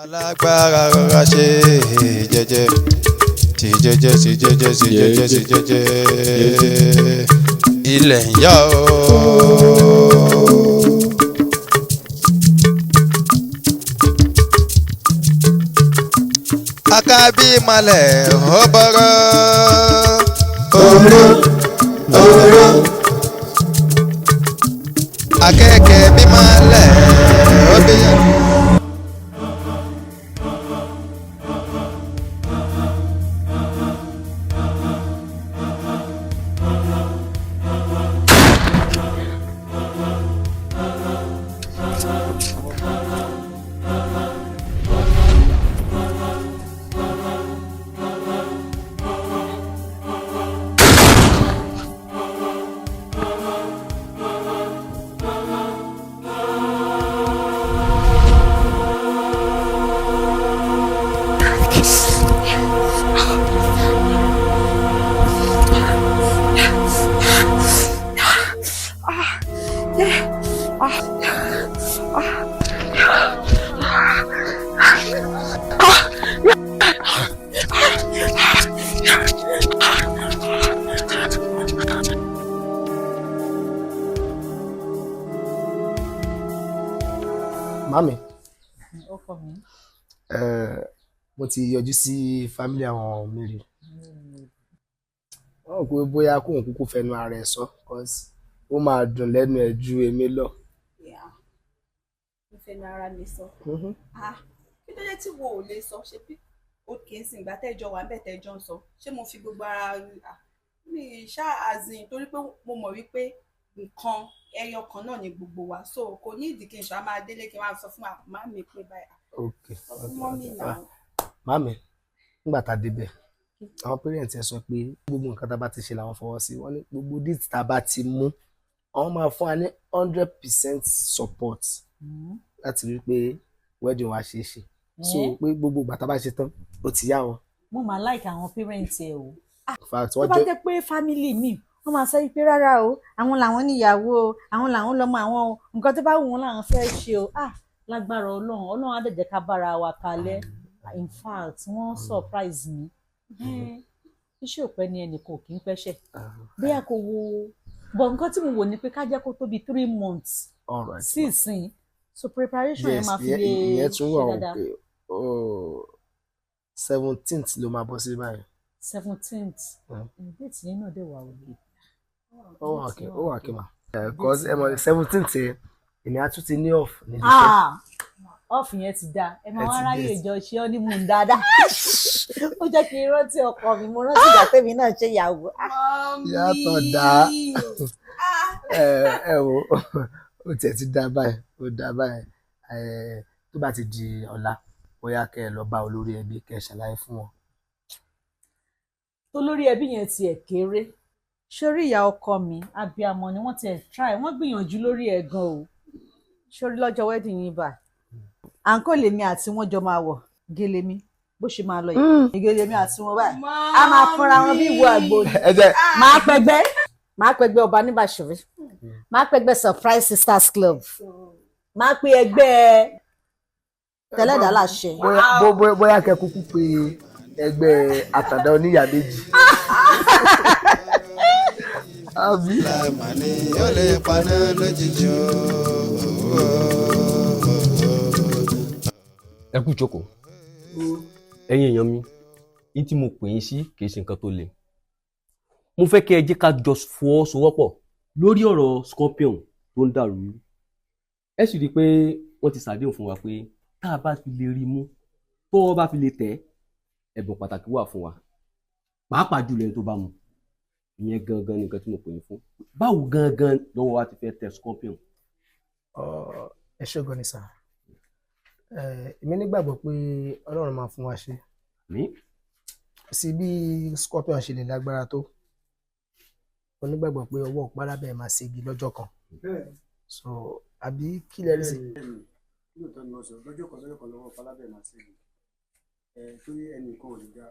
alágbára rọra ṣe jẹ́jẹ́ sí jẹ́jẹ́ sí jẹ́jẹ́ sí jẹ́jẹ́ sí jẹ́jẹ́ ilẹ̀ ń yá o. Akabi malẹ̀ ọ̀bọ̀rọ̀ oró oró akẹ́kẹ́ bí malẹ̀ ọ̀bẹ̀yẹ̀. Mami, mo ti yọjú sí fámílì àwọn Mary. Wọ́n kò bóyá kóun kúkú fẹnu ara ẹ̀ sọ, cause ó máa dùn lẹ́nu ẹ̀ ju èmi lọ. Mo fẹnu ara mi sọ. Kí ló dé tí wo ò lè sọ ṣe bí òkè ń sìn ìgbà tẹ́jọ́ wà ń bẹ̀ tẹ́jọ́ ń sọ ṣé mo fi gbogbo ara mi ṣá àzìn torí pé mo mọ̀ wípé nǹkan ẹyọ kan náà ni gbogbo wa so kò ní ìdí kí n ṣá máa délé kí n máa sọ fún màmá mi pé báyìí. Okay. Mọ́mì náà. Mami, nígbà tá a débẹ̀ àwọn parents ẹ sọ pé gbogbo nǹkan tá a bá ti ṣe làwọn fọwọ́ sí, wọ́n ní gbogbo date tá a bá ti mú àwọn máa fún wa ní 100% support láti rí pé wedding wa ṣe é ṣe so pé gbogbo ìgbà tá a bá ṣe tán ó ti yá wọn. Mo máa like àwọn parents ẹ o. Tó bá jẹ́ pé family mi wọ́n máa sọ pé rárá o àwọn làwọn níyàwó o àwọn làwọn lọ́mọ àwọn o nǹkan tó bá wù wọ́n làwọn fẹ́ ṣe o lágbára Ọlọ́run á dẹ̀ jẹ́ ká bára wa kalẹ̀ in fact wọ́n surprise mi iṣẹ́ òpẹ́ ni ẹnìkan ò kí ń pẹ́ṣẹ̀ bóyá kò wo bọ̀ nǹkan tí mo wò ni pé ká jẹ́ kó tó bí 3 months sí ìsìn so preparation yẹn máa fi lè ṣe dáadáa. 17th ló máa bọ́ sí báyìí. 17th date yẹn náà dẹ̀ wà òye. ó wà kí mà. cause ẹ mọ̀ 17th yẹn èmi á tún ti ní off níbi iṣẹ́. Off yẹn ti dáa ẹ máa wá ráyè ìjọ ṣe ọ́ ní mú un dáadáa ó jẹ́ kí n rántí ọkọ mi mo rántí ìgbà tèmi náà ṣe ìyàwó. yàtọ̀ dá ẹ wo ó tiẹ̀ ti dá báyìí ó dá báyìí tó bá ti di ọ̀la bóyá kẹ́ ẹ lọ bá olórí ẹbí kẹ́ ẹ ṣàlàyé fún wọn. olórí ẹbí yẹn tiẹ̀ kéré sórí ìyá ọkọ mi abiyamọ ni wọ́n tiẹ̀ try wọ́n gbìyànjú lórí ẹ̀ gan o sórí lọ́jọ́ wedding yìí bá àǹkó lèmi àti wọn jọ máa wọ̀ gèlè mi bó ṣe máa lọ yìí gèlè mi àti wọn báyìí a máa fúnra wọn bí ìwọ àgbo máa pẹgbẹ́ ọba ní Bàṣírí máa pẹgbẹ́ surprise sisters club máa pe ẹgbẹ́ tẹlẹdà láṣẹ. bóyá kẹ́ kúkú pé ẹgbẹ́ àtàndá oníyà méjì. àbí. láìmọ̀ni ó lè paná lójijì o. ẹ kú jókòó ẹ̀yin èèyàn mi ní tí mo pè yín sí kì í ṣe nǹkan tó le mo fẹ́ kí ẹ jẹ́ ká jọ fọwọ́sowọ́pọ̀ lórí ọ̀rọ̀ Scorpion tó ń dàrú ẹ sì rí i pé wọ́n ti ṣàdéhùn fún wa pé tá a bá fi lè rí i mú tó wọ́n bá fi lè tẹ̀ ẹ̀bùn pàtàkì wà fún wa pàápàá jùlọ ẹni tó bá mu ìyẹn gangan ni nǹkan tí mo pè yín fún báwo gangan lọ́wọ́ wa ti fẹ́ tẹ̀ Scorpion. ẹ ṣé gan ni sà èmi nígbàgbọ́ pé Ọlọ́run máa fún wa ṣe sí bí Scorpion ṣe lè lágbára tó mo nígbàgbọ́ pé ọwọ́ pálábẹ̀ máa ṣègi lọ́jọ́ kan so àbí kí lẹ rí sí. lóòótọ́ ni wọ́n sọ lọ́jọ́ kan lọ́wọ́ pálábẹ̀ máa ṣègi torí ẹnìkan ò lè dá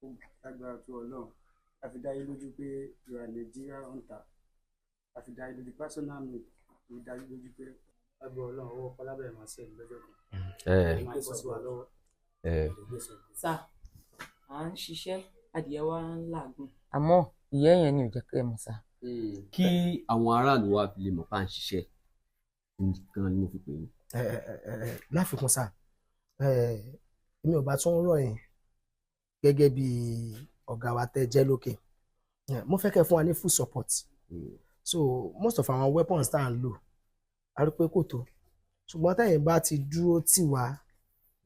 ó lágbára tó Ọlọ́run àfi dá yé lójú pé you are Nigeria hunter àfi dá yé lójú personal me ló dá yé lójú pé lágbó Ọlọ́run ọwọ́ Fọlábẹ̀ máa ṣe lọ́jọ́ kan. ẹ máa bọ́ sí wa lọ́wọ́. ẹ sà à ń ṣiṣẹ́ adìyẹ wa ń làágùn. àmọ́ ìyá yẹn ni ò jẹ́ kẹ́ ẹ mọ̀ sá. kí àwọn aráàlú wa fi lè mọ̀ pa à ń ṣiṣẹ́ nǹkan ni mo fi pè yín. láfikún sá èmi ò bá tún rọ̀ yín gẹ́gẹ́ bí ọ̀gá wa tẹ́ jẹ́ lókè mo fẹ́ kẹ́ fún wa ní full support so most of our weapons tá à ń lò a rí pé kò tó ṣùgbọ́n tẹ́yìn bá ti dúró tì wá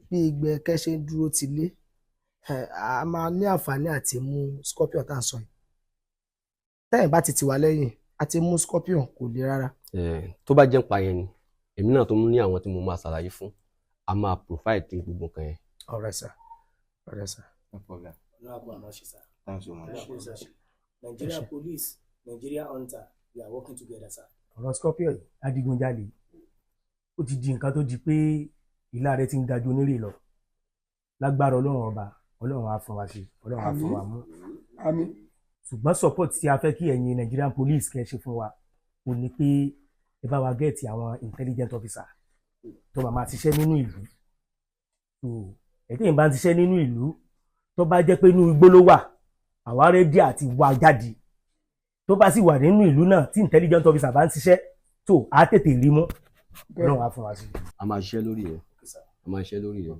bí ìgbẹ́ kẹ́ṣe ń dúró ti lé a máa ní àǹfààní àti mú scorpion tá à ń sọ yìí tẹ́yìn bá ti tì wá lẹ́yìn àti mú scorpion kò le rárá. tó bá jẹ́ ń pa yẹn ni èmi náà tó ní àwọn tí mo máa ṣàlàyé fún a máa provide gbogbo nǹkan yẹn. Alright sir. Alright sir. No problem. No problem, sir. Thanks so much. Nigeria police, Nigeria hunter, we are working together, sir. ọ̀rọ̀ scorpion yìí adigunjalè ó ti di nǹkan tó di pé ìlà rẹ̀ ti ń dájú onírè lọ lágbára ọlọ́run ọba ọlọ́run á fún wa ṣe ọlọ́run á fún wa mú. àmín. ṣùgbọ́n support tí a fẹ́ kí ẹ̀yin Nigerian police kẹ́ ẹ ṣe fún wa kò ní pé ẹ bá wa gẹ̀ẹ́tì àwọn intelligent officer tó máa ṣiṣẹ́ nínú ìlú ẹ̀tẹ́yìn bá ń ṣiṣẹ́ nínú ìlú tó bá jẹ́ pé inú igbó ló wà àwa rẹ́dí àti wá jáde tó bá sì wà nínú ìlú náà tí intelligent officer bá ń ṣiṣẹ́ tó á tètè rí mú ọlọ́run á fún wa sí. a máa ṣiṣẹ́ lórí rẹ̀ a máa ṣiṣẹ́ lórí rẹ̀.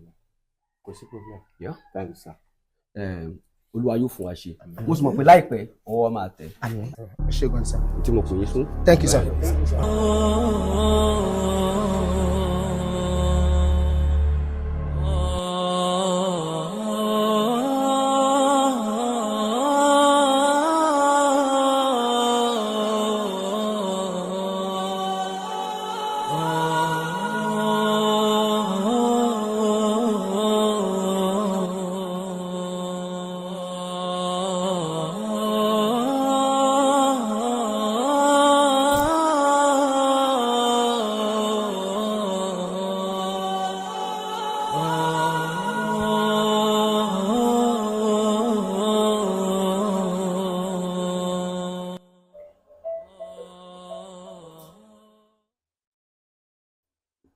Kò sí problem. Yeah. Thank you, sir. Olúwa yóò fún wa ṣe mo sì mọ̀ pé láìpẹ́ ọwọ́ máa tẹ̀. ṣé gan sir. tí mo pè yín fún. Thank you sir.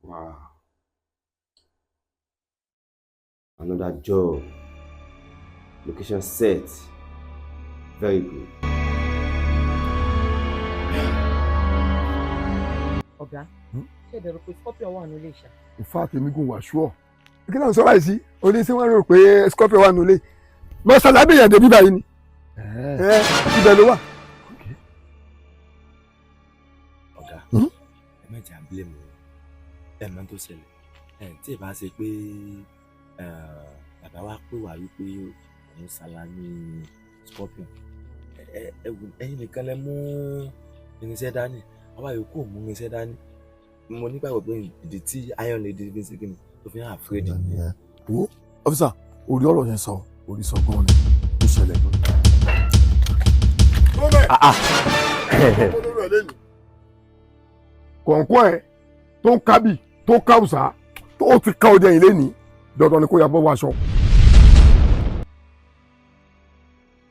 Wow. Another job. Location set. Very good. ọ̀gá ṣé ìbẹ̀rù pé scorpion wà nílé ìṣá. in fact èmi gùn wà ṣúọ kí náà sọ báyìí sí oníṣẹ́ wọn rò pé scorpion wà nílé lọ sàlábì yẹn débi báyìí ni ibẹ̀ ló wà. ọ̀gá ẹ má jà blame mi ẹ mọ̀ tó ṣẹlẹ̀ tí ì bá ṣe pé bàbá wa pè wá wípé òun ṣàlàyé scorpion ẹ̀yin nìkan lẹ mú irinṣẹ́ dání àwa yòókù mú irinṣẹ́ dání mo nígbàgbọ́ pé ìdí tí iron lady fi ń ṣe kíni tó fi ń afraid. wo ọ́fíìsà orí ọ̀rọ̀ yẹn sọ orí sọ gan ni ó ṣẹlẹ̀ gan. kọ̀ọ̀kan ẹ̀ tó ń kábì tó ń káwùsà tó ti ká ọdẹ yìí lẹ́nìí dandan ni kó yà bọ́ wáṣọ.